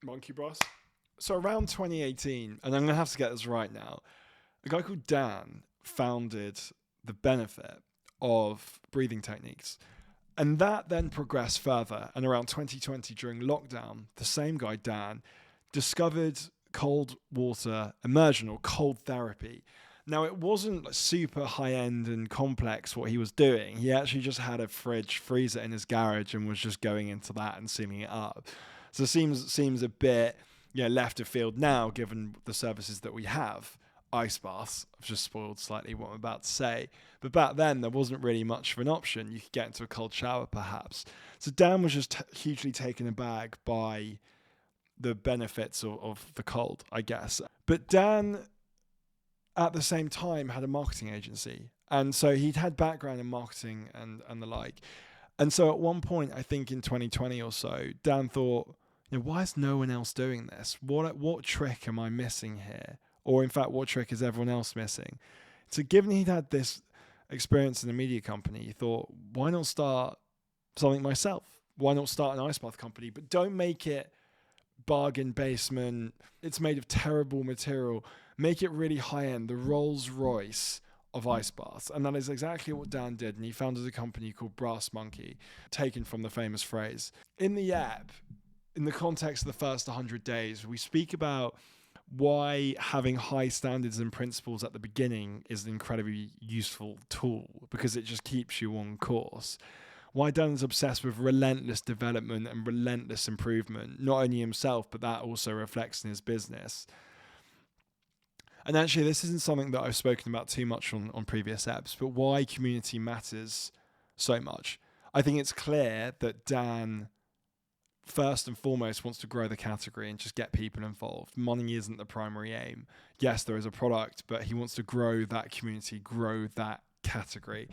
Monkey Brass. So around 2018, and I'm going to have to get this right now, a guy called Dan founded the benefit of breathing techniques. And that then progressed further. And around 2020, during lockdown, the same guy, Dan, discovered cold water immersion or cold therapy. Now, it wasn't super high-end and complex what he was doing. He actually just had a fridge freezer in his garage and was just going into that and sealing it up. So it seems a bit left of field now, given the services that we have. Ice baths. I've just spoiled slightly what I'm about to say. But back then, there wasn't really much of an option. You could get into a cold shower, perhaps. So Dan was just hugely taken aback by the benefits of the cold, I guess. But Dan, at the same time, had a marketing agency. And so he'd had background in marketing and the like. And so at one point, I think in 2020 or so, Dan thought, why is no one else doing this? What trick am I missing here? Or in fact, what trick is everyone else missing? So given he'd had this experience in a media company, he thought, why not start something myself? Why not start an ice bath company? But don't make it bargain basement. It's made of terrible material. Make it really high end, the Rolls Royce of ice baths. And that is exactly what Dan did. And he founded a company called Brass Monkey, taken from the famous phrase. In the app, in the context of the first 100 days, we speak about why having high standards and principles at the beginning is an incredibly useful tool, because it just keeps you on course. Why Dan's obsessed with relentless development and relentless improvement, not only himself, but that also reflects in his business. And actually, this isn't something that I've spoken about too much on previous eps, but why community matters so much. I think it's clear that Dan, first and foremost, wants to grow the category and just get people involved. Money isn't the primary aim. Yes, there is a product, but he wants to grow that community, grow that category.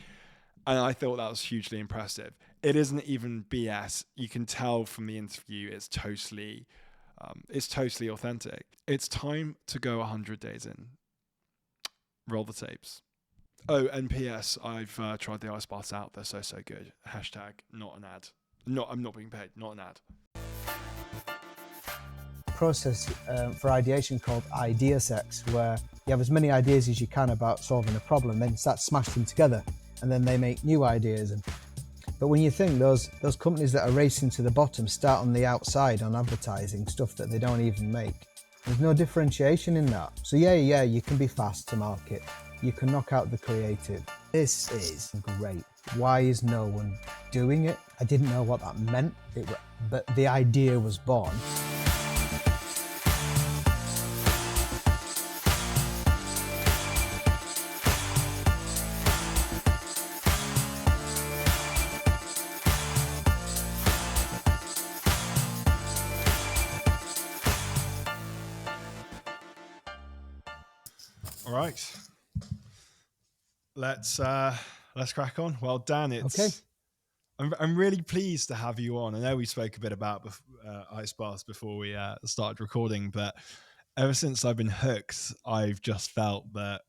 And I thought that was hugely impressive. It isn't even BS. You can tell from the interview it's totally authentic. It's time to go 100 days in. Roll the tapes. Oh, and PS, I've tried the ice baths out. They're so good. Hashtag not an ad. I'm not being paid. Not an ad. Process for ideation called idea sex, where you have as many ideas as you can about solving a problem, then start smashing them together, and then they make new ideas. But when you think those companies that are racing to the bottom start on the outside on advertising stuff that they don't even make, there's no differentiation in that. So yeah, you can be fast to market, you can knock out the creative. This is great. Why is no one doing it? I didn't know what that meant, but the idea was born. All right, let's crack on. Well, Dan, Okay. I'm really pleased to have you on. I know we spoke a bit about ice baths before we started recording, but ever since I've been hooked, I've just felt that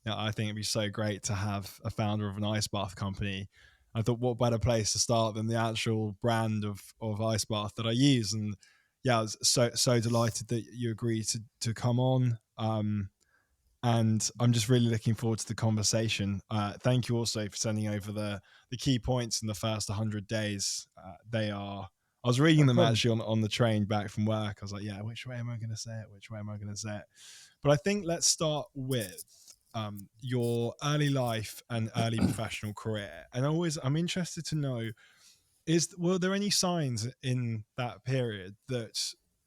I think it'd be so great to have a founder of an ice bath company. I thought, what better place to start than the actual brand of ice bath that I use? And yeah, I was so delighted that you agreed to come on. And I'm just really looking forward to the conversation. Thank you also for sending over the key points in the first 100 days. I was reading them actually on the train back from work. I was like, yeah, which way am I going to say it? Which way am I going to say it? But I think let's start with your early life and early professional career. And I'm interested to know, were there any signs in that period that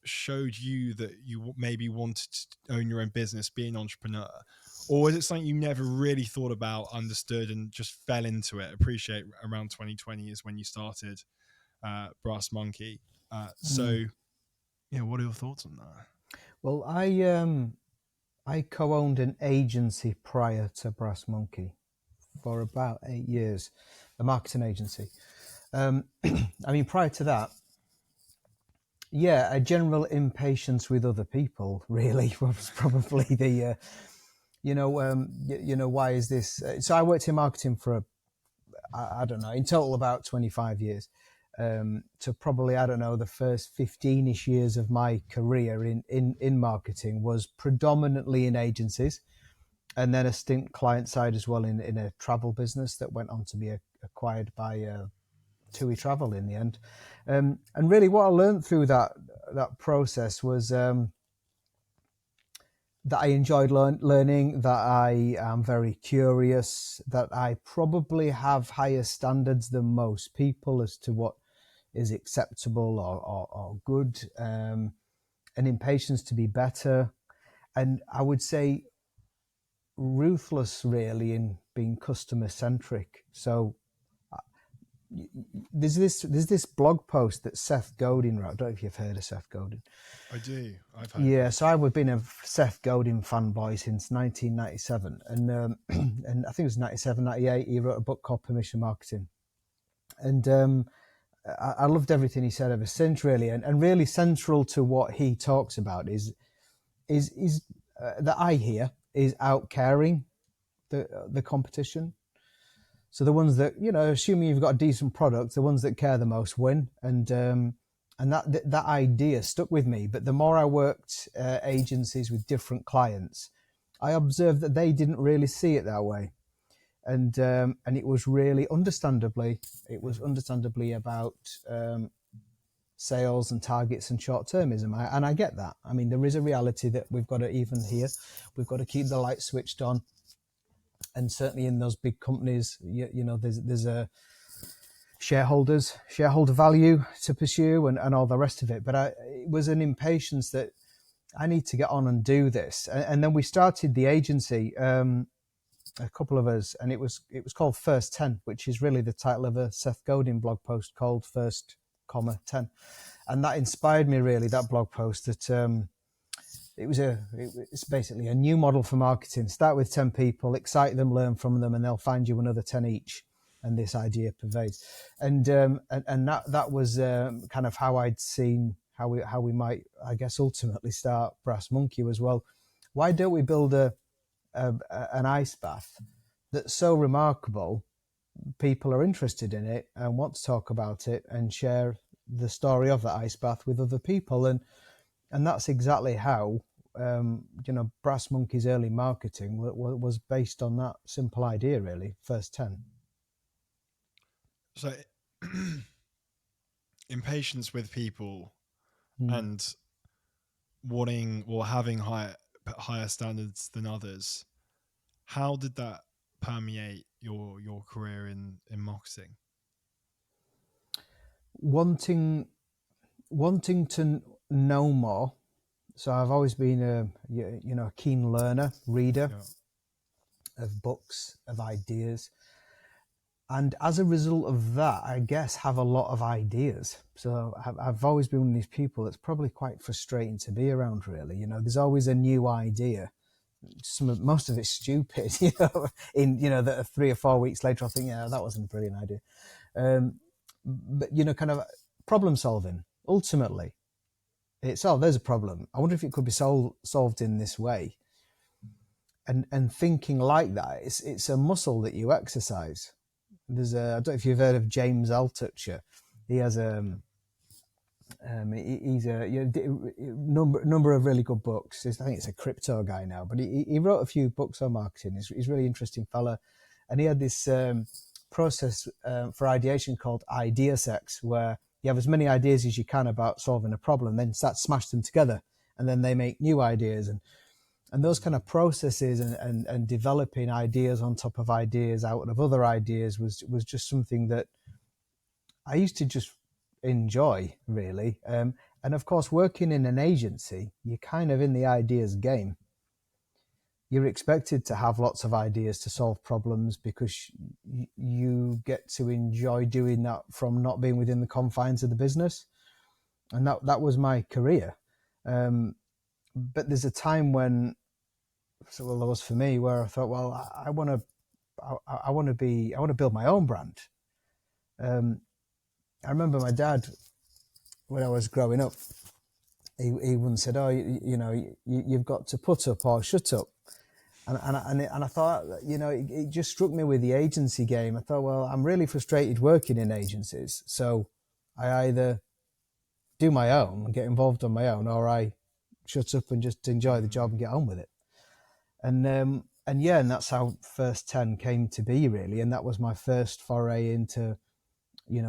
showed you that you maybe wanted to own your own business, be an entrepreneur? Or was it something you never really thought about, understood, and just fell into it? Appreciate around 2020 is when you started Brass Monkey. So what are your thoughts on that? Well, I co-owned an agency prior to Brass Monkey for about 8 years, a marketing agency. I mean, prior to that, a general impatience with other people really was probably the, why is this? So I worked in marketing for, I don't know, in total about 25 years. to probably, I don't know, the first 15-ish years of my career in marketing was predominantly in agencies, and then a stint client side as well in a travel business that went on to be acquired by TUI Travel in the end. And really what I learned through that process was that I enjoyed learning, that I am very curious, that I probably have higher standards than most people as to what is acceptable or good, an impatience to be better, and I would say ruthless really in being customer centric. So there's this blog post that Seth Godin wrote. I don't know if you've heard of Seth Godin. I do. I've heard. Yeah, so I've been a Seth Godin fanboy since 1997, and and I think it was 97, 98. He wrote a book called Permission Marketing, and I loved everything he said ever since, really. And really central to what he talks about is that I hear is out caring the competition. So the ones that, assuming you've got a decent product, the ones that care the most win. And that idea stuck with me. But the more I worked agencies with different clients, I observed that they didn't really see it that way. And it was really understandably about sales and targets and short-termism. And I get that. I mean, there is a reality that we've got to, even here, we've got to keep the lights switched on. And certainly in those big companies, there's a shareholder value to pursue and all the rest of it. But it was an impatience that I need to get on and do this. And then we started the agency, a couple of us, and it was called First 10, which is really the title of a Seth Godin blog post called First, 10. And that inspired me really, that blog post, that it's basically a new model for marketing. Start with 10 people, excite them, learn from them, and they'll find you another 10 each. And this idea pervades. And that was kind of how I'd seen how we might, I guess, ultimately start Brass Monkey as well. Why don't we build an ice bath that's so remarkable, people are interested in it and want to talk about it and share the story of that ice bath with other people, and that's exactly how Brass Monkey's early marketing was based on that simple idea, really. First 10. So impatience with people and wanting or having higher standards than others. How did that permeate your career in marketing? Wanting to know more. So I've always been a keen learner, reader of books, of ideas. And as a result of that, I guess, have a lot of ideas. So I've always been one of these people that's probably quite frustrating to be around, really. There's always a new idea. Most of it's stupid, that 3 or 4 weeks later, I'll think, yeah, that wasn't a brilliant idea. But, kind of problem solving, ultimately. It's, there's a problem. I wonder if it could be solved in this way. And thinking like that, it's a muscle that you exercise. There's I don't know if you've heard of James Altucher. He has he's a number of really good books. I think it's a crypto guy now, but he wrote a few books on marketing. He's a really interesting fella, and he had this process for ideation called idea sex, where you have as many ideas as you can about solving a problem, then smash them together, and then they make new ideas. And those kind of processes and developing ideas on top of ideas out of other ideas was just something that I used to just enjoy, really. And of course, working in an agency, you're kind of in the ideas game. You're expected to have lots of ideas to solve problems because you get to enjoy doing that from not being within the confines of the business. And that was my career. But there's a time when, there was for me, where I thought, well, I want to build my own brand. I remember my dad, when I was growing up, he once said, you've got to put up or shut up. And I thought, it just struck me with the agency game. I thought, well, I'm really frustrated working in agencies, so I either do my own and get involved on my own, or I shut up and just enjoy the job and get on with it. And yeah, and that's how First 10 came to be, really. And that was my first foray into,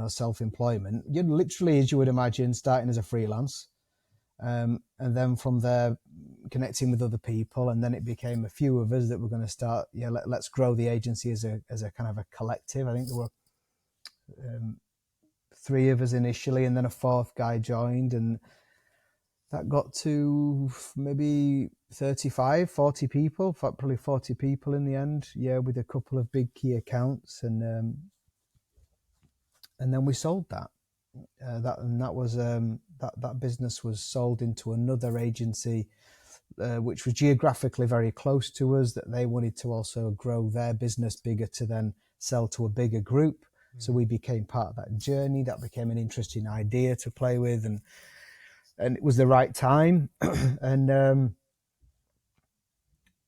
self-employment. You literally, as you would imagine, starting as a freelance, and then from there connecting with other people, and then it became a few of us that were going to start. Let's grow the agency as a kind of a collective. I think there were 3 of us initially, and then a 4th guy joined, and that got to maybe 35, 40 people, probably 40 people in the end. Yeah, with a couple of big key accounts, and then we sold that. That business was sold into another agency, which was geographically very close to us. That they wanted to also grow their business bigger to then sell to a bigger group. So we became part of that journey. That became an interesting idea to play with, and it was the right time. and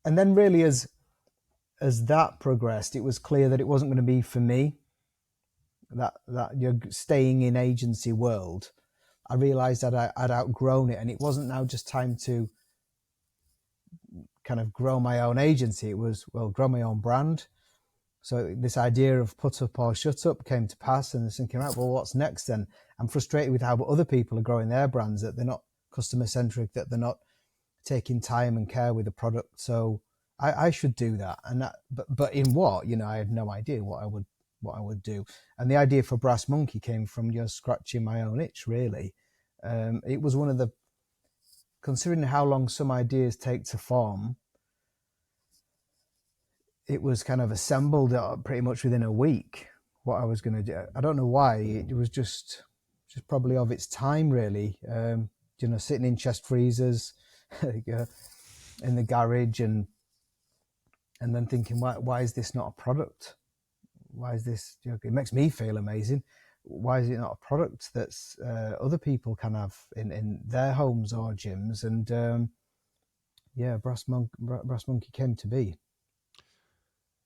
then really, as that progressed, it was clear that it wasn't going to be for me. That you're staying in agency world. I realized that I'd outgrown it, and it wasn't now just time to kind of grow my own agency. It was, well, grow my own brand. So this idea of put up or shut up came to pass, and I was thinking, right, well, what's next then? I'm frustrated with how other people are growing their brands, that they're not customer centric, that they're not taking time and care with the product. So I should do that. And that, but in what? I had no idea what I would do. And the idea for Brass Monkey came from just scratching my own itch, really. It was one of the, considering how long some ideas take to form, it was kind of assembled pretty much within a week what I was going to do. I don't know why. It was just probably of its time, really. Sitting in chest freezers in the garage, and then thinking, why is this not a product? Why is this? It makes me feel amazing. Why is it not a product that's other people can have in their homes or gyms? And Brass Monkey came to be.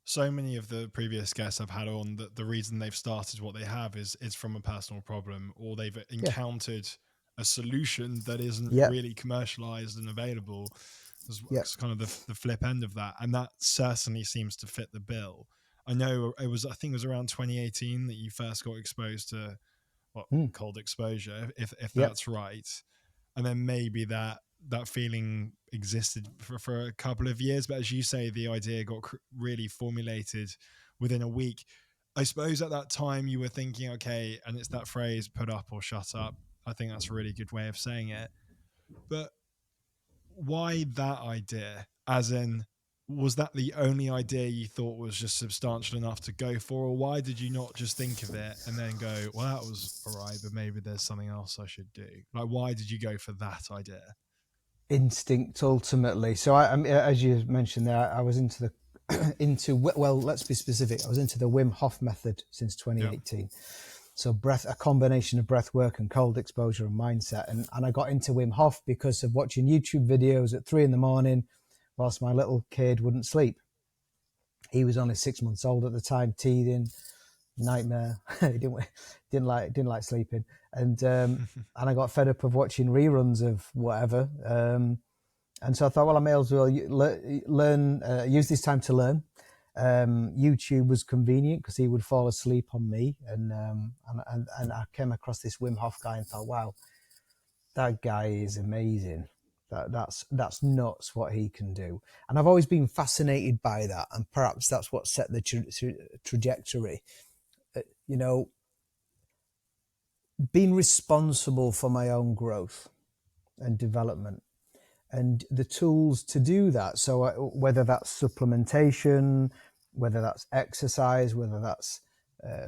So many of the previous guests I've had on, that the reason they've started what they have is from a personal problem, or they've encountered a solution that isn't really commercialized and available. It's kind of the flip end of that, and that certainly seems to fit the bill. I know I think it was around 2018 that you first got exposed to cold exposure, if that's right, and then maybe that feeling existed for a couple of years, but as you say, the idea got really formulated within a week. I suppose at that time you were thinking, okay, and it's that phrase, put up or shut up. I think that's a really good way of saying it. But why that idea? As in, was that the only idea you thought was just substantial enough to go for, or why did you not just think of it and then go, well, that was all right, but maybe there's something else I should do? Like, why did you go for that idea? Instinct, ultimately. So I as you mentioned there, I was into well, let's be specific. I was into the Wim Hof method since 2018. Yeah. So a combination of breath work and cold exposure and mindset. And I got into Wim Hof because of watching YouTube videos at 3 a.m. whilst my little kid wouldn't sleep. He was only 6 months old at the time, teething, nightmare. He didn't like sleeping, and I got fed up of watching reruns of whatever. And so I thought, well, I may as well use this time to learn. YouTube was convenient because he would fall asleep on me, and I came across this Wim Hof guy and thought, wow, that guy is amazing. That's nuts what he can do. And I've always been fascinated by that, and perhaps that's what set the trajectory. Being responsible for my own growth and development, and the tools to do that. So whether that's supplementation, whether that's exercise, whether that's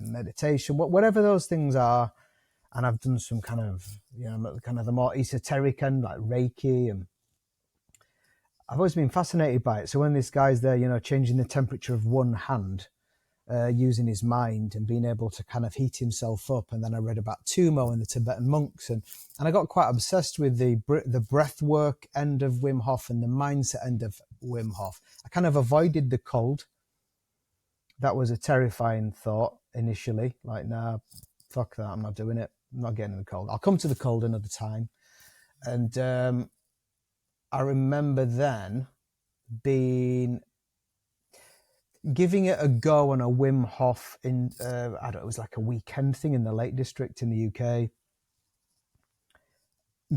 meditation, whatever those things are. And I've done some kind of the more esoteric end, like Reiki, and I've always been fascinated by it. So when this guy's there, changing the temperature of one hand, using his mind and being able to kind of heat himself up. And then I read about Tumo and the Tibetan monks, and I got quite obsessed with the breath work end of Wim Hof and the mindset end of Wim Hof. I kind of avoided the cold. That was a terrifying thought initially, like, nah, fuck that, I'm not doing it. I'm not getting the cold. I'll come to the cold another time. And I remember then giving it a go on a Wim Hof in, I don't know, it was like a weekend thing in the Lake District in the UK.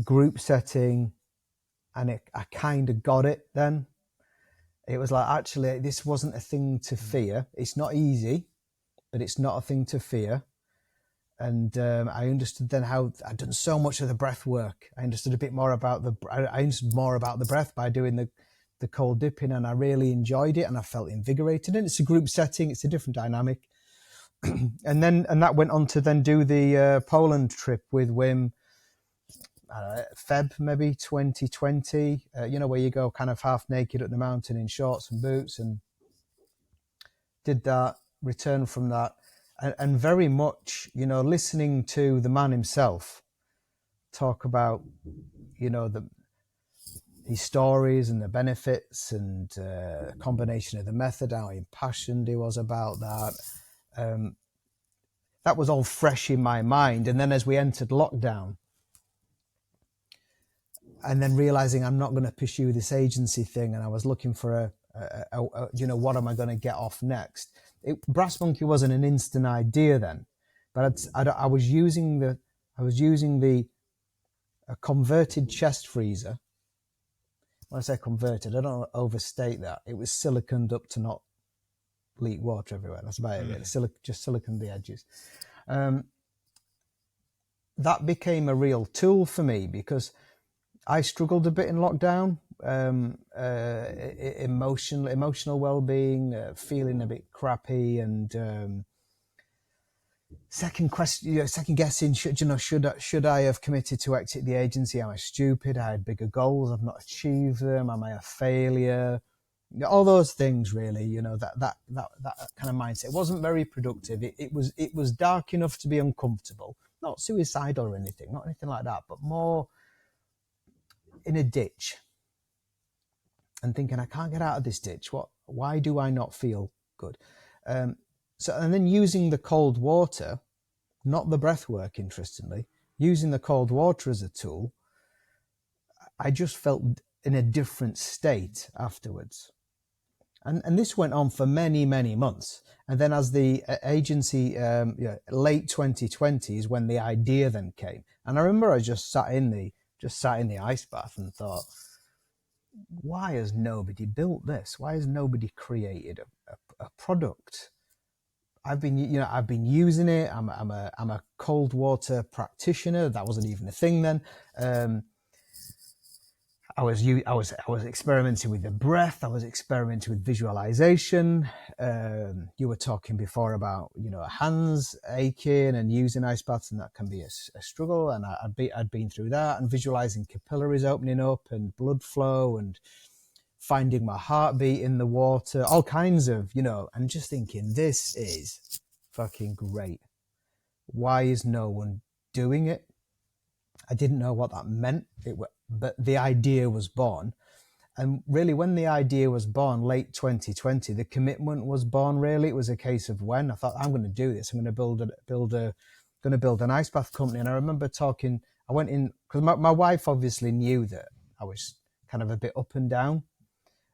Group setting, and I kind of got it then. It was like, actually, this wasn't a thing to fear. It's not easy, but it's not a thing to fear. And I understood then how I'd done so much of the breath work. I understood a bit more about I understood more about the breath by doing the cold dipping, and I really enjoyed it, and I felt invigorated. And it's a group setting; it's a different dynamic. and that went on to then do the Poland trip with Wim. Feb maybe 2020. Where you go kind of half naked up the mountain in shorts and boots, and did that. Returned from that. And very much, listening to the man himself talk about, his stories and the benefits and combination of the method, how impassioned he was about that. That was all fresh in my mind. And then as we entered lockdown, and then realizing I'm not going to pursue this agency thing, and I was looking for what am I going to get off next? Brass Monkey wasn't an instant idea then, but I was using a converted chest freezer. When I say converted, I don't overstate that. It was siliconed up to not leak water everywhere. That's about it. Just siliconed the edges. That became a real tool for me because I struggled a bit in lockdown. Emotional well-being, feeling a bit crappy, and second guessing. Should I have committed to exit the agency? Am I stupid? I had bigger goals. I've not achieved them. Am I a failure? All those things, really. That kind of mindset. It wasn't very productive. It was dark enough to be uncomfortable. Not suicidal or anything. Not anything like that. But more in a ditch. And thinking, I can't get out of this ditch. Why do I not feel good? And then using the cold water, not the breath work, interestingly, using the cold water as a tool, I just felt in a different state afterwards. And this went on for many, many months. And then as the agency, late 2020 is when the idea then came. And I remember I just sat in the ice bath and thought, why has nobody built this? Why has nobody created a product? I've been using it. I'm a cold water practitioner. That wasn't even a thing then. I was experimenting with the breath. I was experimenting with visualization. You were talking before about hands aching and using ice baths, and that can be a struggle. And I'd been through that, and visualizing capillaries opening up and blood flow, and finding my heartbeat in the water, all kinds of and just thinking, this is fucking great. Why is no one doing it? I didn't know what that meant. But the idea was born. And really, when the idea was born, late 2020, the commitment was born, really. It was a case of when. I thought, I'm going to do this. I'm going to build an ice bath company. And I remember I went in, because my wife obviously knew that I was kind of a bit up and down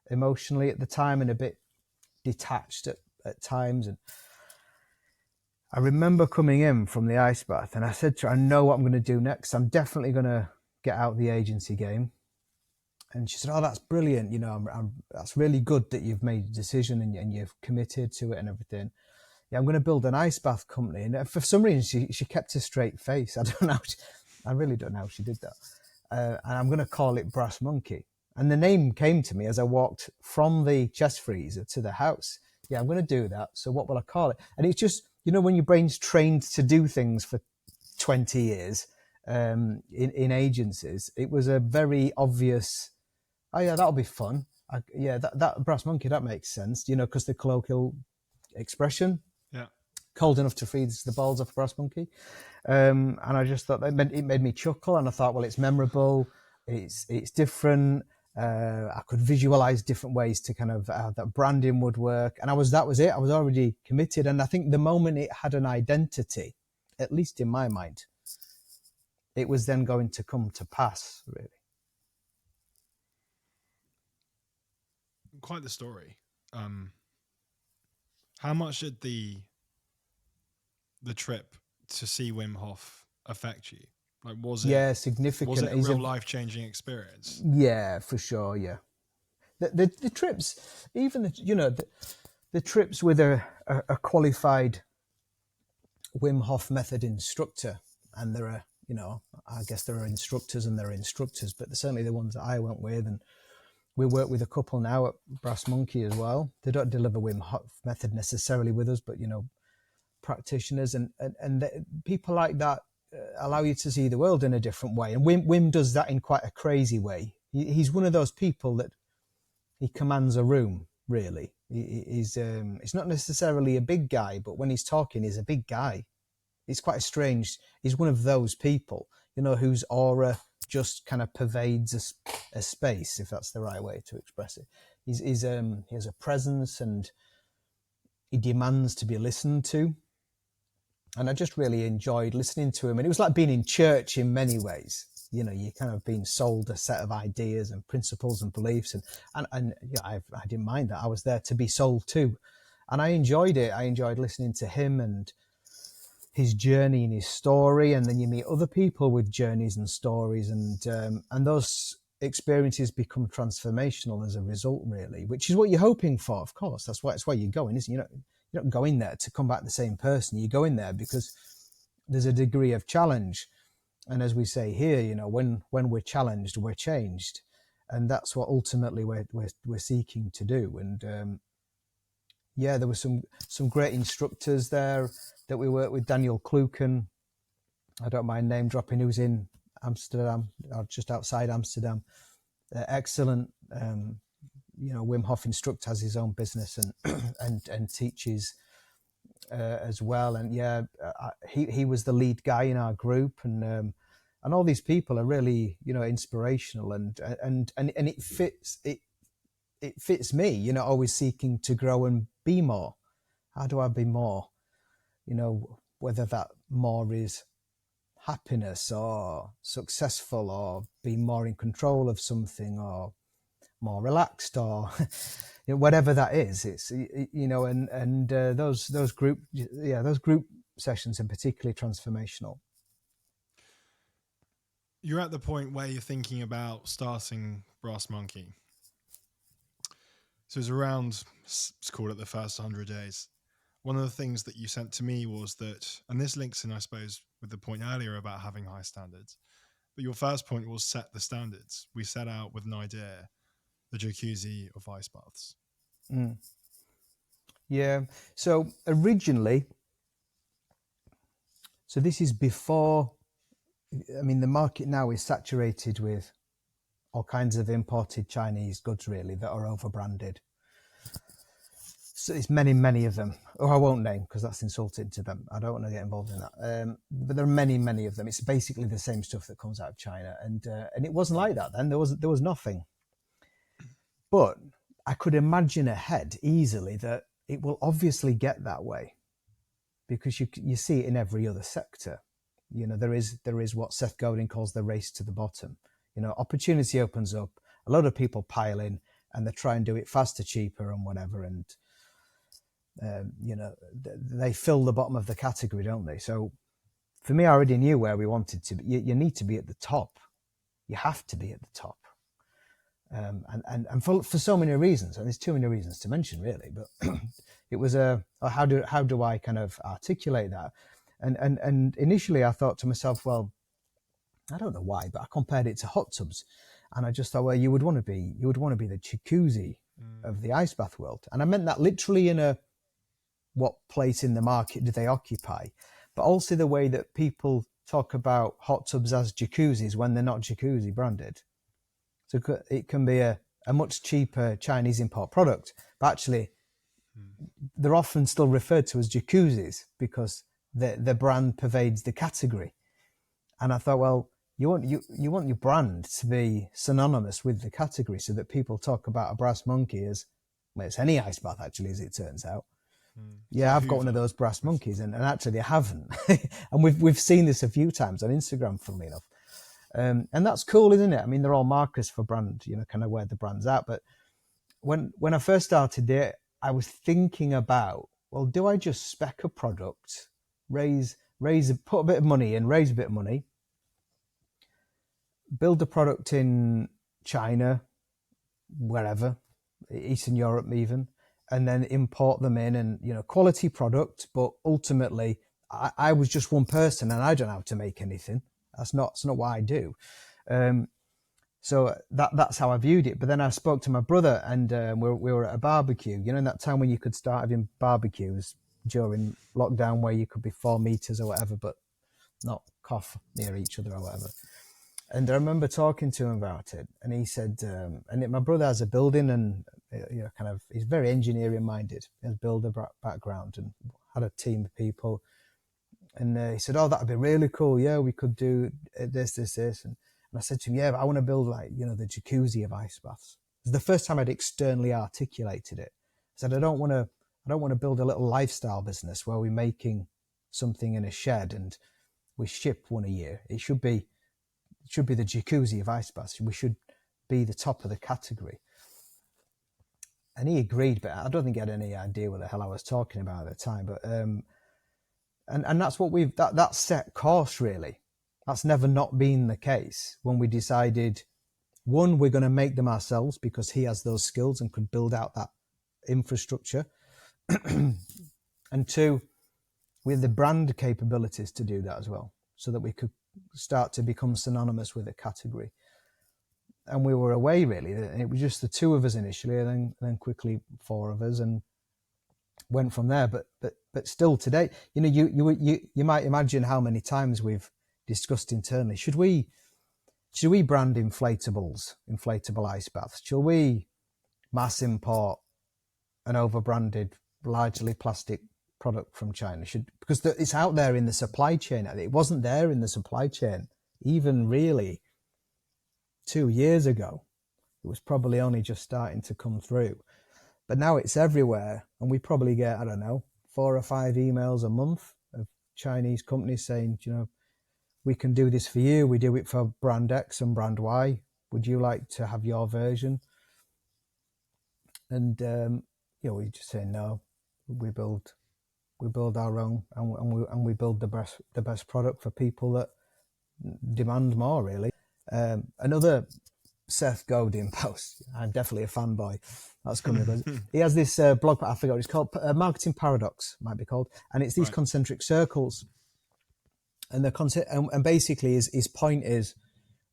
emotionally at the time, and a bit detached at times. And I remember coming in from the ice bath, and I said to her, I know what I'm going to do next. I'm definitely going to get out the agency game. And she said, oh, that's brilliant. That's really good that you've made a decision and you've committed to it and everything. Yeah, I'm going to build an ice bath company. And for some reason, she kept a straight face. I really don't know how she did that. And I'm going to call it Brass Monkey. And the name came to me as I walked from the chest freezer to the house. Yeah, I'm going to do that. So what will I call it? And it's just, when your brain's trained to do things for 20 years, in agencies, it was a very obvious, oh yeah, that'll be fun. That Brass Monkey, that makes sense, because the colloquial expression, cold enough to freeze the balls off a brass monkey. And I just thought it made me chuckle, and I thought, well, it's memorable, it's different. I could visualize different ways to kind of that branding would work, and that was it. I was already committed, and I think the moment it had an identity, at least in my mind, it was then going to come to pass, really. Quite the story. How much did the trip to see Wim Hof affect you? Like, was it significant. a real life-changing experience? Yeah, for sure. Yeah, the trips, even the trips with a qualified Wim Hof method instructor, and there are, I guess there are instructors and there are instructors, but certainly the ones that I went with, and we work with a couple now at Brass Monkey as well. They don't deliver Wim Hof method necessarily with us, but practitioners and people like that allow you to see the world in a different way. And Wim does that in quite a crazy way. He's one of those people that he commands a room, really. He's not necessarily a big guy, but when he's talking, he's a big guy. He's quite strange. He's one of those people, whose aura just kind of pervades a space, if that's the right way to express it. He has a presence, and he demands to be listened to. And I just really enjoyed listening to him. And it was like being in church in many ways. You're kind of being sold a set of ideas and principles and beliefs. And I didn't mind that. I was there to be sold too. And I enjoyed it. I enjoyed listening to him and his journey and his story. And then you meet other people with journeys and stories. And those experiences become transformational as a result, really, which is what you're hoping for, of course. That's why you're going, isn't it? You're not going there to come back the same person. You go in there because there's a degree of challenge. And as we say here, when we're challenged, we're changed. And that's what ultimately we're seeking to do. And there were some great instructors there that we worked with. Daniel Kluken, I don't mind name dropping, who's in Amsterdam, or just outside Amsterdam. Excellent. Wim Hof instructor, has his own business and teaches as well. And he was the lead guy in our group, and all these people are really inspirational, and it fits me. Always seeking to grow and be more. How do I be more? Whether that more is happiness or successful, or being more in control of something, or more relaxed, or whatever that is. It's those group sessions are particularly transformational. You're at the point where you're thinking about starting Brass Monkey. So it's around, let's call it the first 100 days. One of the things that you sent to me was that, and this links in, I suppose, with the point earlier about having high standards, but your first point was set the standards. We set out with an idea, the jacuzzi of ice baths. Yeah. So originally, this is before, the market now is saturated with all kinds of imported Chinese goods, really, that are over-branded. So it's many of them. Or I won't name, because that's insulting to them. I don't want to get involved in that. But there are many of them. It's basically the same stuff that comes out of China. And it wasn't like that then. There was nothing. But I could imagine ahead easily that it will obviously get that way, because you see it in every other sector. There is what Seth Godin calls the race to the bottom. Opportunity opens up, a lot of people pile in, and they try and do it faster, cheaper, and whatever. And they fill the bottom of the category, don't they? So for me, I already knew where we wanted to be. You need to be at the top. You have to be at the top. And for so many reasons, and there's too many reasons to mention, really. But it was how do I kind of articulate that? And initially, I thought to myself, well, I don't know why, but I compared it to hot tubs, and I just thought, well, you would want to be the jacuzzi of the ice bath world, and I meant that literally in what place in the market do they occupy, but also the way that people talk about hot tubs as jacuzzis when they're not jacuzzi branded. So it can be a much cheaper Chinese import product, but actually they're often still referred to as jacuzzis because the brand pervades the category. And I thought, well, you want your brand to be synonymous with the category, so that people talk about a Brass Monkey as, well, it's any ice bath actually, as it turns out, Yeah, I've got one of those brass monkeys, and actually I haven't. And we've seen this a few times on Instagram, funnily enough. And that's cool, isn't it? I mean, they're all markers for brand, kind of where the brand's at. But when I first started it, I was thinking about, well, do I just spec a product, put a bit of money in, raise a bit of money, build the product in China, wherever, Eastern Europe even, and then import them in, and quality product. But ultimately, I was just one person, and I don't know how to make anything. That's not what I do. So that's how I viewed it. But then I spoke to my brother, and we were at a barbecue. In that time when you could start having barbecues during lockdown, where you could be 4 meters or whatever, but not cough near each other or whatever. And I remember talking to him about it, and he said, my brother has a building, and he's very engineering minded. He has a builder background and had a team of people. And he said, "Oh, that'd be really cool. Yeah, we could do this. And I said to him, "Yeah, but I want to build the jacuzzi of ice baths." It was the first time I'd externally articulated it. I said, "I don't want to build a little lifestyle business where we're making something in a shed and we ship one a year. It should be the jacuzzi of ice baths. We should be the top of the category." And he agreed, but I don't think he had any idea what the hell I was talking about at the time. But and that's what that's set course, really. That's never not been the case. When we decided, one, we're going to make them ourselves because he has those skills and could build out that infrastructure. And two, we have the brand capabilities to do that as well, so that we could start to become synonymous with a category. And we were away, really. It was just the two of us initially, and then quickly 4 of us, and went from there. But still today, you might imagine how many times we've discussed internally, should we brand inflatable ice baths? Shall we mass import an over-branded, largely plastic product from China? Because it's out there in the supply chain. It wasn't there in the supply chain even really 2 years ago. It was probably only just starting to come through, but now it's everywhere, and we probably get, I don't know, 4 or 5 emails a month of Chinese companies saying, we can do this for you. We do it for brand X and brand Y. Would you like to have your version? And we just say no. We build our own, and we build the best product for people that demand more, really. Another Seth Godin post. I'm definitely a fanboy. That's coming. He has this blog. I forgot what it's called. Marketing Paradox might be called, and it's these concentric circles. And and basically his point is,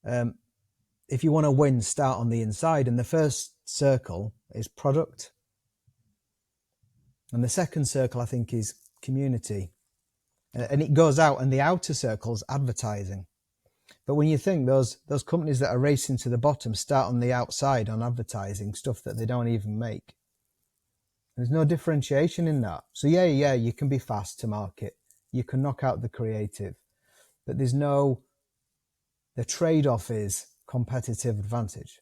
if you want to win, start on the inside. And the first circle is product, and the second circle, I think, is community, and it goes out. And the outer circle's advertising. But when you think those companies that are racing to the bottom start on the outside on advertising stuff that they don't even make, there's no differentiation in that. So yeah, you can be fast to market, you can knock out the creative, but the trade-off is competitive advantage.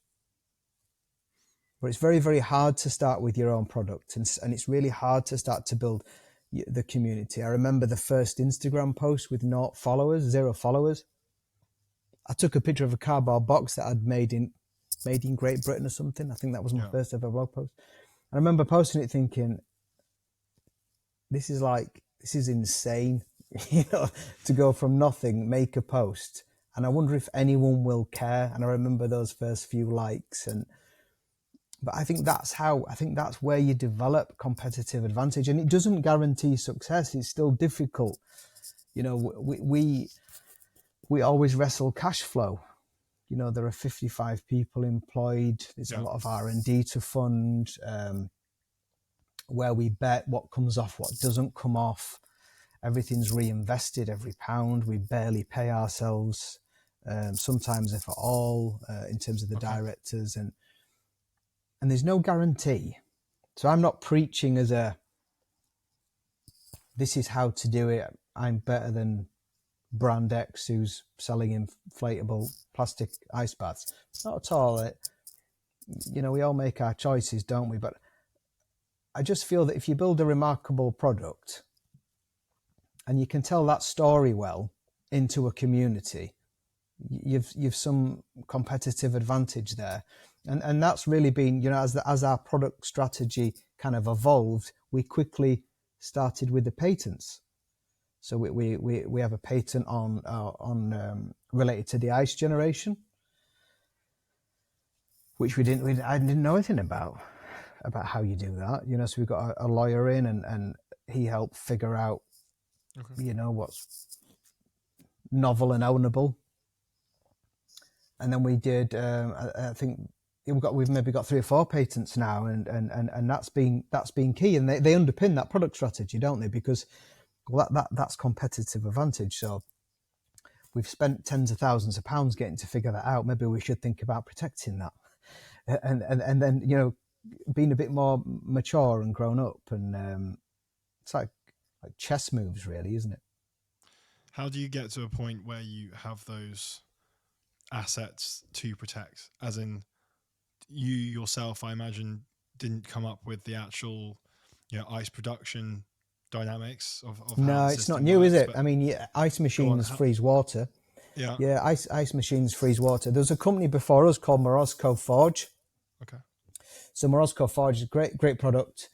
But it's very, very hard to start with your own product, and it's really hard to start to build the community. I remember the first Instagram post with 0 followers. I took a picture of a cardboard box that I'd made in Great Britain or something. I think that was my first ever blog post. I remember posting it thinking, this is insane, to go from nothing, make a post, and I wonder if anyone will care. And I remember those first few likes, but I think that's where you develop competitive advantage, and it doesn't guarantee success. It's still difficult. We always wrestle cash flow. There are 55 people employed. There's a lot of R&D to fund, where we bet what comes off, what doesn't come off. Everything's reinvested, every pound. We barely pay ourselves, sometimes if at all, in terms of the directors. And there's no guarantee. So I'm not preaching as this is how to do it. I'm better than brand X who's selling inflatable plastic ice baths. Not at all. We all make our choices, don't we? But I just feel that if you build a remarkable product and you can tell that story well into a community, you've some competitive advantage there. And that's really been, as our product strategy kind of evolved, we quickly started with the patents. So we have a patent on related to the ice generation, which I didn't know anything about how you do that. So we've got a lawyer in, and he helped figure out, what's novel and ownable. And then we did, I think we've maybe got 3 or 4 patents now, and that's been key, and they underpin that product strategy, don't they? Because that's competitive advantage. So we've spent tens of thousands of pounds getting to figure that out. Maybe we should think about protecting that, and then being a bit more mature and grown up, and it's like chess moves, really, isn't it? How do you get to a point where you have those assets to protect? As in, you yourself, I imagine, didn't come up with the actual, ice production dynamics of how No, the it's not system new, is works, it? I mean, ice machines freeze water. Yeah. Yeah, ice machines freeze water. There's a company before us called Morozko Forge. Okay. So Morozko Forge is a great product,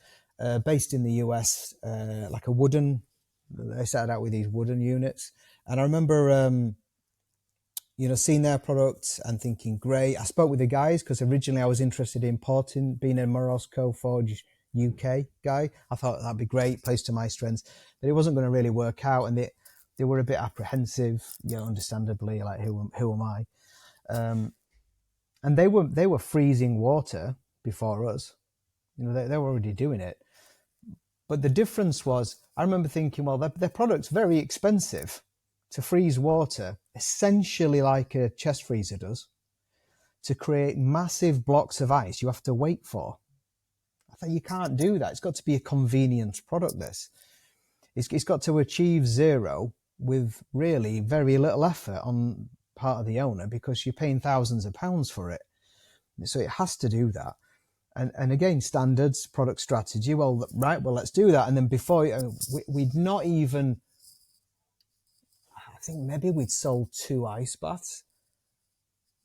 based in the US, like a wooden. They started out with these wooden units, and I remember, seeing their products and thinking, great. I spoke with the guys because originally I was interested in importing, being a Morozko Forge UK guy. I thought that'd be great, plays to my strengths, but it wasn't going to really work out, and they were a bit apprehensive, understandably, like who am I? And they were freezing water before us. They were already doing it. But the difference was, I remember thinking, well, their product's very expensive to freeze water, essentially like a chest freezer does. To create massive blocks of ice you have to wait for. I thought, you can't do that. It's got to be a convenience product, this. It's got to achieve zero with really very little effort on part of the owner, because you're paying thousands of pounds for it. So it has to do that. And again, standards, product strategy. Well, let's do that. And then before we'd not even, I think maybe we'd sold 2 ice baths,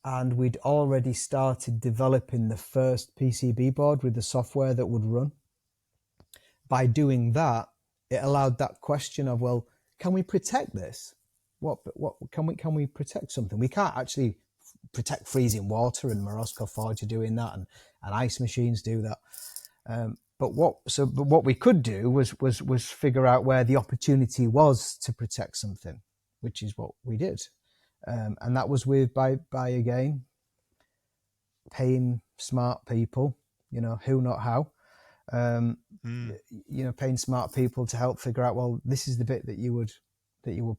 and we'd already started developing the first PCB board with the software that would run. By doing that, it allowed that question of, well, can we protect this? What can we protect something? We can't actually protect freezing water, and Morozko Forge are doing that, and ice machines do that. But what we could do was figure out where the opportunity was to protect something, which is what we did. And that was by again, paying smart people, who, not how, paying smart people to help figure out, well, this is the bit that you would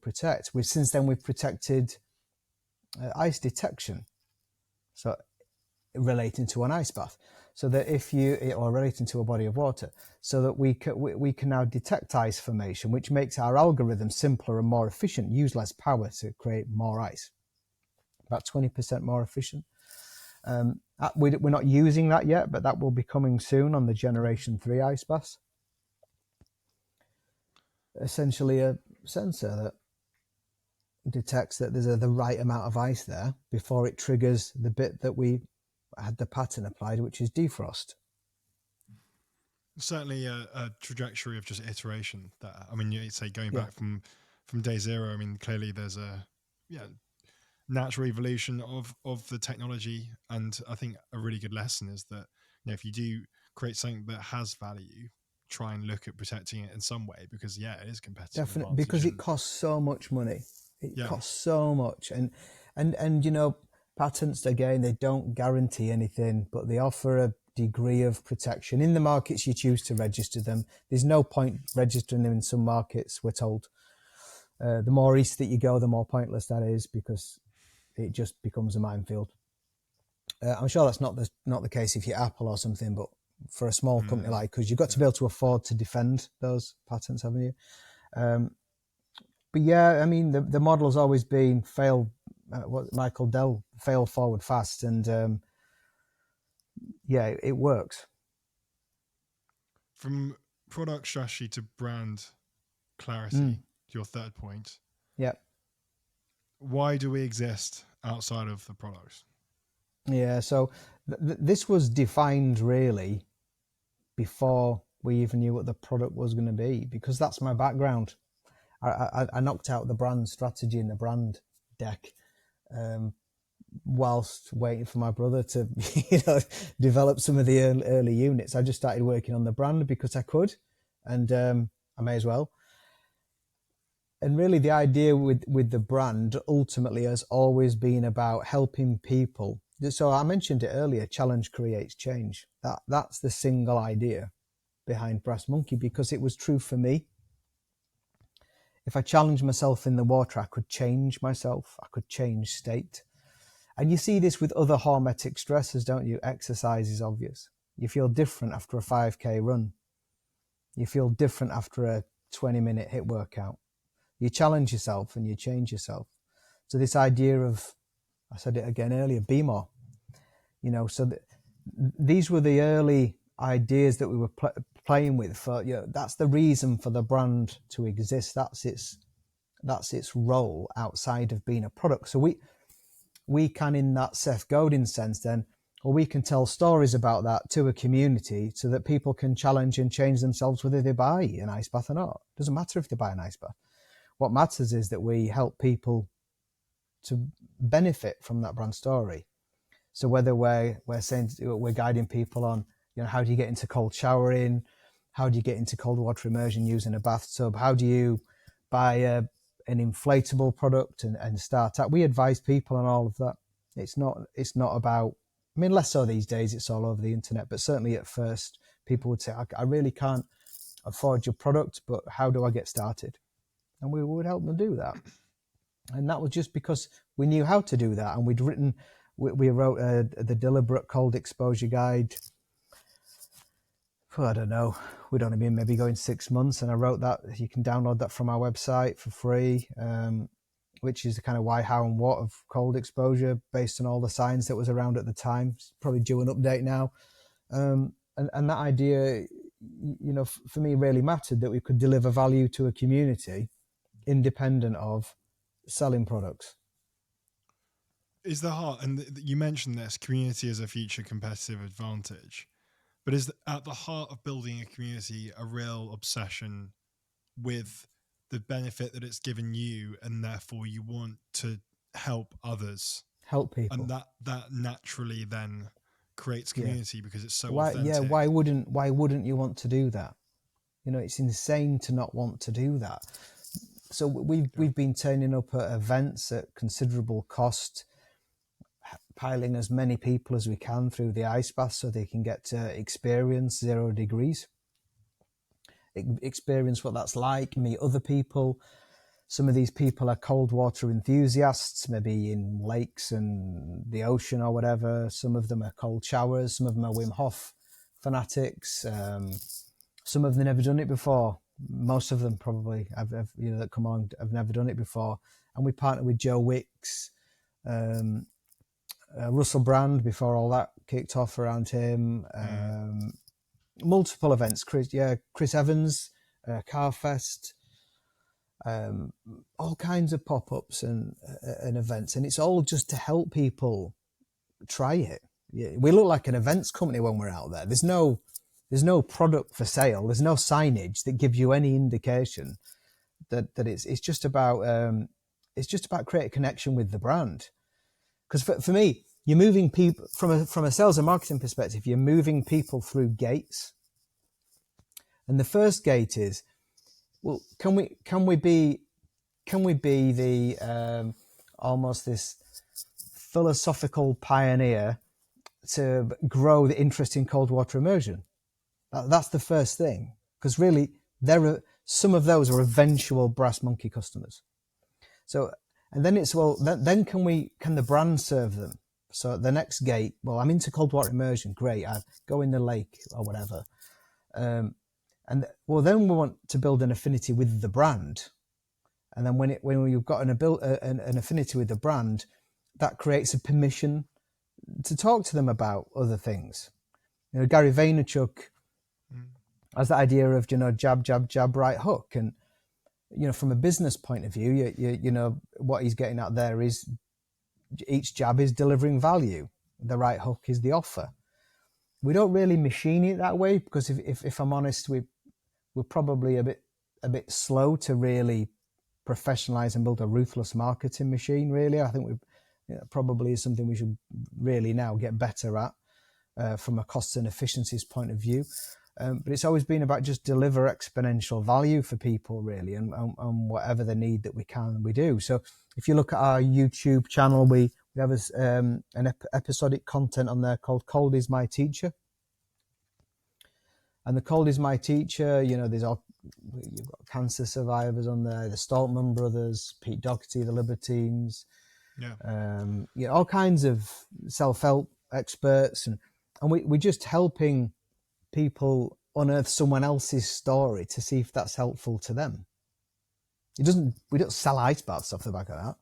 protect. Since then we've protected ice detection, so relating to an ice bath, so that or relating to a body of water, so that we can now detect ice formation, which makes our algorithm simpler and more efficient, use less power to create more ice, about 20% more efficient. We're not using that yet, but that will be coming soon on the Generation 3 ice baths. Essentially a sensor that detects that there's the right amount of ice there before it triggers the bit that we had the pattern applied, which is defrost. Certainly a trajectory of just iteration. That, I mean, you say going back from day zero. I mean, clearly there's a natural evolution of the technology, and I think a really good lesson is that if you do create something that has value, try and look at protecting it in some way, because it is competitive. Definitely, because it costs so much money. It costs so much, and patents, again, they don't guarantee anything, but they offer a degree of protection in the markets you choose to register them. There's no point registering them in some markets, we're told. The more east that you go, the more pointless that is, because it just becomes a minefield. I'm sure that's not the case if you're Apple or something, but for a small company like, because you've got to be able to afford to defend those patents, haven't you? But I mean, the model has always been what Michael Dell, fail forward fast, and it works. From product strategy to brand clarity, your third point. Yeah. Why do we exist outside of the product? Yeah, so this was defined really before we even knew what the product was going to be, because that's my background. I knocked out the brand strategy and the brand deck whilst waiting for my brother to develop some of the early units. I just started working on the brand because I could, and I may as well. And really the idea with the brand ultimately has always been about helping people. So I mentioned it earlier, challenge creates change. That's the single idea behind Brass Monkey, because it was true for me. If I challenged myself in the water, I could change myself. I could change state. And you see this with other hormetic stressors, don't you? Exercise is obvious. You feel different after a 5K run. You feel different after a 20-minute HIIT workout. You challenge yourself and you change yourself. So this idea of, I said it again earlier, be more. So these were the early ideas that we were playing with. For that's the reason for the brand to exist. That's its role outside of being a product. So we can, in that Seth Godin sense, then, or we can tell stories about that to a community so that people can challenge and change themselves whether they buy an ice bath or not. It doesn't matter if they buy an ice bath. What matters is that we help people to benefit from that brand story. So whether we're saying we're guiding people on, how do you get into cold showering, how do you get into cold water immersion using a bathtub, how do you buy an inflatable product and start out. We advise people on all of that. It's not about, less so these days, it's all over the internet, but certainly at first people would say, I really can't afford your product, but how do I get started? And we would help them do that. And that was just because we knew how to do that. And we wrote the Deliberate Cold Exposure Guide. I don't know, we'd only been maybe going 6 months, and I wrote that. You can download that from our website for free, which is the kind of why, how, and what of cold exposure based on all the science that was around at the time. It's probably due an update now. And that idea, for me, really mattered, that we could deliver value to a community independent of selling products. Is the heart, and you mentioned this, community as a future competitive advantage, but is at the heart of building a community a real obsession with the benefit that it's given you, and therefore you want to help others, help people, and that naturally then creates community because it's so authentic. Yeah, why wouldn't you want to do that? It's insane to not want to do that. So we've been turning up at events at considerable cost, piling as many people as we can through the ice bath so they can get to experience 0 degrees, experience what that's like, meet other people. Some of these people are cold water enthusiasts, maybe in lakes and the ocean or whatever. Some of them are cold showers. Some of them are Wim Hof fanatics. Some of them have never done it before. Most of them probably that come on have never done it before. And we partner with Joe Wicks, Russell Brand before all that kicked off around him. Multiple events. Chris Evans, Carfest, all kinds of pop-ups and events, and it's all just to help people try it. We look like an events company when we're out there. There's no product for sale. There's no signage that gives you any indication that it's just about creating a connection with the brand. Because for me, you're moving people from a sales and marketing perspective. You're moving people through gates, and the first gate is, well, can we be the almost this philosophical pioneer to grow the interest in cold water immersion? That's the first thing, because really some of those are eventual Brass Monkey customers. So, and then it's, well, then can the brand serve them? So the next gate, well, I'm into cold water immersion, great, I go in the lake or whatever. And well, then we want to build an affinity with the brand. And then when you've got an affinity with the brand, that creates a permission to talk to them about other things. Gary Vaynerchuk as the idea of, jab, jab, jab, right hook. And, from a business point of view, what he's getting at there is each jab is delivering value. The right hook is the offer. We don't really machine it that way because if I'm honest, we're probably a bit slow to really professionalize and build a ruthless marketing machine. Really, I think probably is something we should really now get better at from a costs and efficiencies point of view. But it's always been about just deliver exponential value for people, really, and whatever the need that we can, we do. So if you look at our YouTube channel, we have an episodic content on there called Cold is My Teacher. And the Cold is My Teacher, you've got cancer survivors on there, the Stoltman brothers, Pete Doherty, the Libertines, all kinds of self-help experts. And we're just helping people unearth someone else's story to see if that's helpful to them. We don't sell ice baths off the back of that.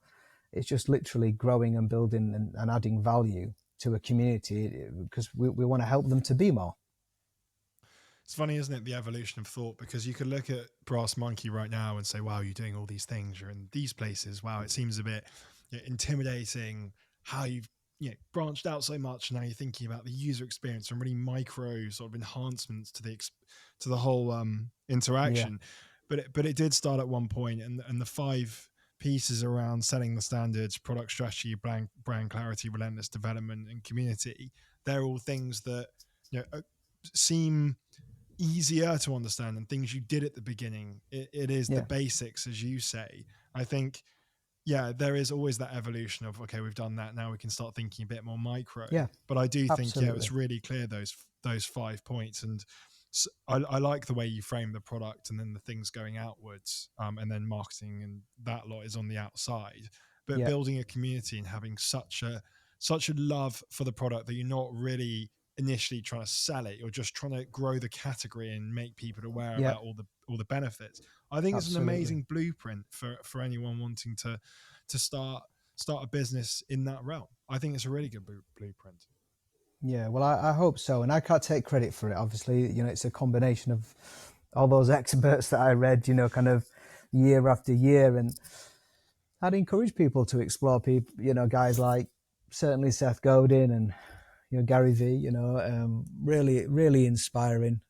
It's just literally growing and building and adding value to a community because we want to help them to be more. It's funny, isn't it, the evolution of thought? Because you could look at Brass Monkey right now and say, wow, you're doing all these things, you're in these places. Wow, it seems a bit intimidating how you've branched out so much. Now you're thinking about the user experience and really micro sort of enhancements to the whole interaction. But it did start at one point, and the 5 pieces around setting the standards, product strategy, brand clarity, relentless development, and community. They're all things that seem easier to understand and things you did at the beginning. It is the basics, as you say. I think, there is always that evolution of, okay, we've done that, now we can start thinking a bit more micro. But I do think, it's really clear those 5 points. And so I like the way you frame the product and then the things going outwards, and then marketing and that lot is on the outside. But building a community and having such a love for the product that you're not really initially trying to sell it, you're just trying to grow the category and make people aware about all the benefits. I think it's an amazing blueprint for anyone wanting to start a business in that realm. I think it's a really good blueprint. Yeah, well, I hope so. And I can't take credit for it. Obviously, it's a combination of all those experts that I read, kind of year after year. And I'd encourage people to explore guys like certainly Seth Godin and, Gary V, really, really inspiring.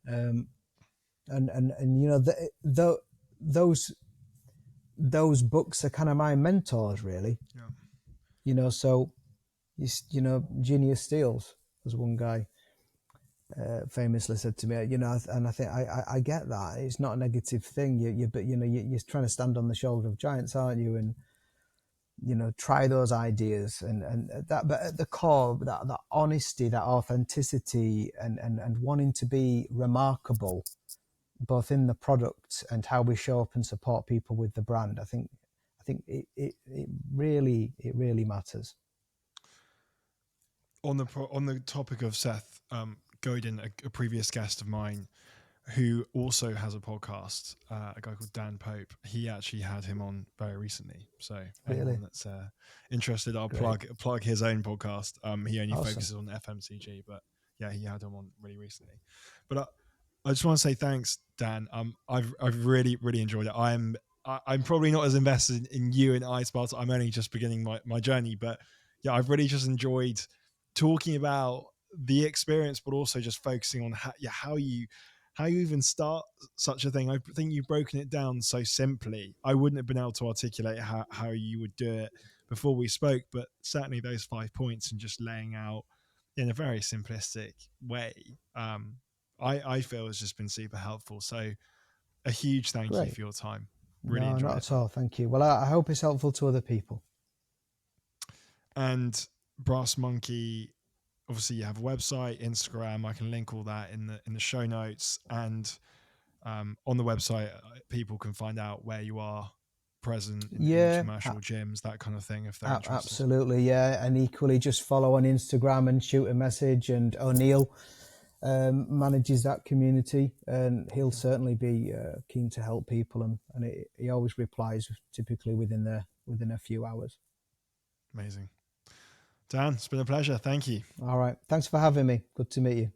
Those books are kind of my mentors, really. So, Genius Steals was one guy famously said to me, and I think I get that. It's not a negative thing. You're trying to stand on the shoulder of giants, aren't you? And try those ideas and that, but at the core, that honesty, that authenticity, and wanting to be remarkable, both in the product and how we show up and support people with the brand. I think it really matters. On the topic of Seth Godin, a previous guest of mine who also has a podcast, a guy called Dan Pope. He actually had him on very recently. So anyone that's interested, I'll plug his own podcast. He only focuses on FMCG, but he had him on really recently. But I just want to say thanks, Dan. I've really, really enjoyed it. I'm probably not as invested in you and ice baths. I'm only just beginning my journey, but I've really just enjoyed talking about the experience, but also just focusing on how you even start such a thing. I think you've broken it down so simply. I wouldn't have been able to articulate how you would do it before we spoke, but certainly those 5 points and just laying out in a very simplistic way, I feel has just been super helpful. So a huge thank you for your time. Really enjoyed it. Not at all. Thank you. Well, I hope it's helpful to other people. And Brass Monkey, obviously you have a website, Instagram. I can link all that in the show notes, and on the website people can find out where you are present in commercial gyms, that kind of thing, if they're interested. Absolutely, and equally just follow on Instagram and shoot a message, and O'Neill manages that community, and he'll certainly be keen to help people, and he always replies typically within a few hours. Amazing. Dan, it's been a pleasure. Thank you. All right. Thanks for having me. Good to meet you.